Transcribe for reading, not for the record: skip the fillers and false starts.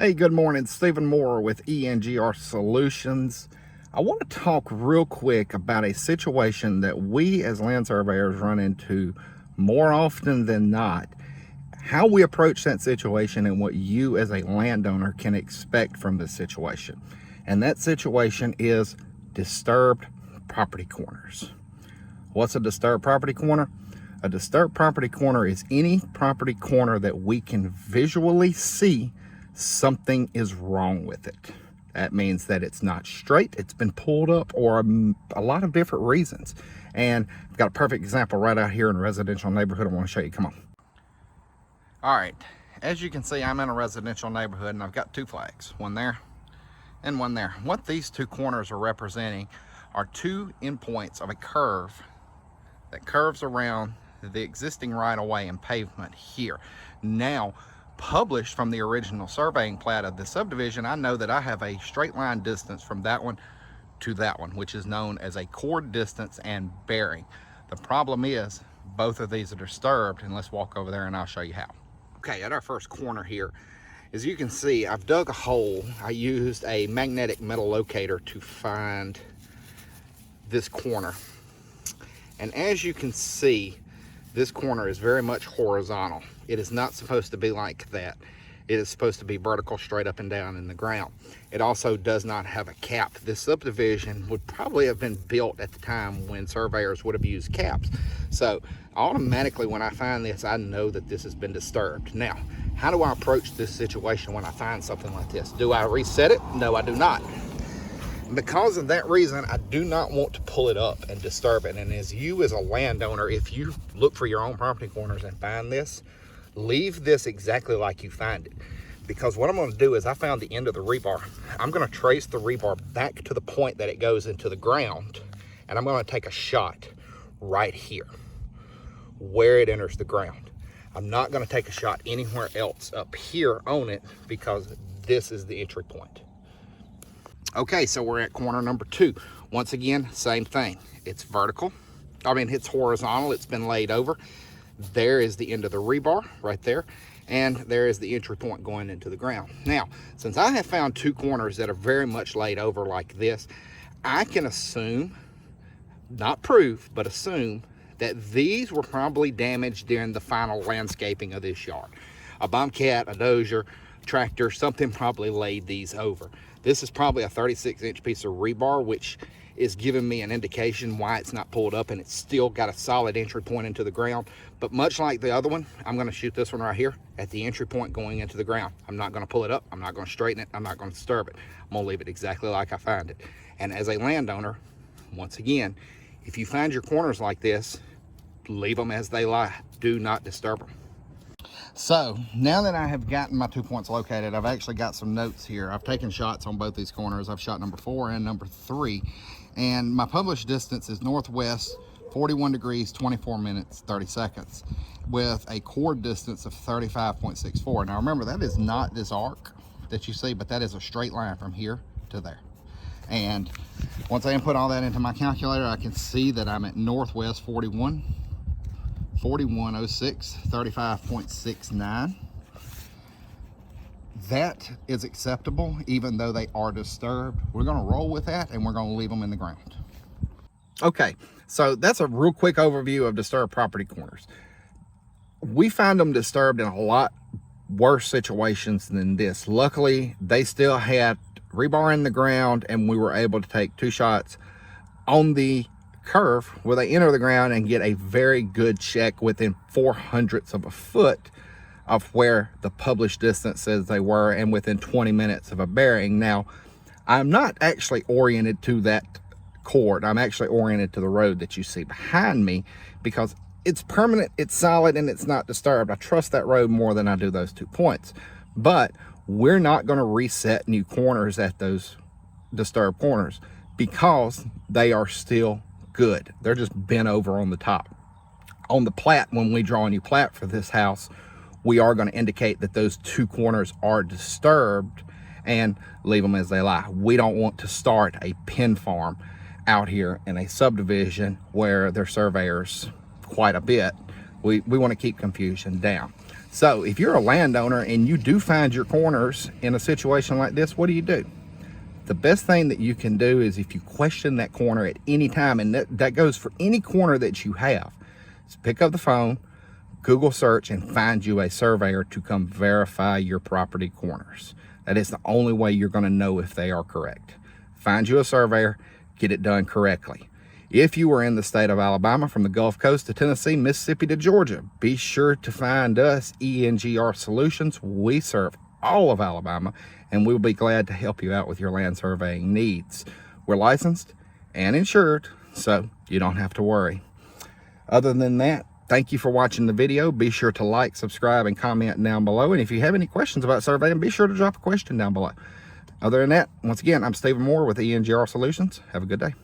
Hey, good morning. Stephen Moore with ENGR Solutions. I want to talk real quick about a situation that we as land surveyors run into more often than not. How we approach that situation and what you as a landowner can expect from this situation. And that situation is disturbed property corners. What's a disturbed property corner? A disturbed property corner is any property corner that we can visually see something is wrong with it. That means that it's not straight, it's been pulled up, or a lot of different reasons. And I've got a perfect example right out here in a residential neighborhood I want to show you. Come on. All right, as you can see, I'm in a residential neighborhood and I've got two flags, one there and one there. What these two corners are representing are two endpoints of a curve that curves around the existing right-of-way and pavement here. Now, published from the original surveying plat of the subdivision, I know that I have a straight line distance from that one to that one, which is known as a chord distance and bearing. The problem is both of these are disturbed, and let's walk over there and I'll show you how. Okay, at our first corner here, as you can see, I've dug a hole. I used a magnetic metal locator to find this corner. And as you can see, this corner is very much horizontal. It is not supposed to be like that. It is supposed to be vertical, straight up and down in the ground. It also does not have a cap. This subdivision would probably have been built at the time when surveyors would have used caps. So automatically when I find this, I know that this has been disturbed. Now, how do I approach this situation when I find something like this? Do I reset it? No, I do not. Because of that reason, I do not want to pull it up and disturb it. And as you as a landowner, if you look for your own property corners and find this, leave this exactly like you find it. Because what I'm going to do is I found the end of the rebar. I'm going to trace the rebar back to the point that it goes into the ground. And I'm going to take a shot right here where it enters the ground. I'm not going to take a shot anywhere else up here on it because this is the entry point. Okay, so we're at corner number 2. Once again, same thing. It's vertical. It's horizontal. It's been laid over. There is the end of the rebar right there. And there is the entry point going into the ground. Now, since I have found two corners that are very much laid over like this, I can assume, not prove, but assume that these were probably damaged during the final landscaping of this yard. A bobcat, a dozer, tractor, something probably laid these over. This is probably a 36-inch piece of rebar, which is giving me an indication why it's not pulled up and it's still got a solid entry point into the ground. But much like the other one, I'm going to shoot this one right here at the entry point going into the ground. I'm not going to pull it up. I'm not going to straighten it. I'm not going to disturb it. I'm going to leave it exactly like I find it. And as a landowner, once again, if you find your corners like this, leave them as they lie. Do not disturb them. So now that I have gotten my 2 points located, I've actually got some notes here. I've taken shots on both these corners. I've shot number 4 and number 3. And my published distance is northwest 41 degrees, 24 minutes, 30 seconds with a chord distance of 35.64. Now remember, that is not this arc that you see, but that is a straight line from here to there. And once I input all that into my calculator, I can see that I'm at northwest 4106, 35.69. That is acceptable, even though they are disturbed. We're going to roll with that and we're going to leave them in the ground. Okay, so that's a real quick overview of disturbed property corners. We find them disturbed in a lot worse situations than this. Luckily, they still had rebar in the ground and we were able to take 2 shots on the curve where they enter the ground and get a very good check within 0.04 of a foot of where the published distance says they were, and within 20 minutes of a bearing. Now, I'm not actually oriented to that chord. I'm actually oriented to the road that you see behind me because it's permanent, it's solid, and it's not disturbed. I trust that road more than I do those 2 points. But we're not going to reset new corners at those disturbed corners because they are still good. They're just bent over on the top. On the plat, when we draw a new plat for this house, we are going to indicate that those 2 corners are disturbed and leave them as they lie. We don't want to start a pin farm out here in a subdivision where their surveyors quite a bit. We want to keep confusion down. So if you're a landowner and you do find your corners in a situation like this, what do? The best thing that you can do is, if you question that corner at any time, and that goes for any corner that you have, is pick up the phone, Google search, and find you a surveyor to come verify your property corners. That is the only way you're going to know if they are correct. Find you a surveyor, get it done correctly. If you are in the state of Alabama, from the Gulf Coast to Tennessee, Mississippi to Georgia, be sure to find us, ENGR Solutions. We serve all of Alabama, and we'll be glad to help you out with your land surveying needs. We're licensed and insured, so you don't have to worry. Other than that, thank you for watching the video. Be sure to like, subscribe, and comment down below. And if you have any questions about surveying, be sure to drop a question down below. Other than that, once again, I'm Stephen Moore with ENGR Solutions. Have a good day.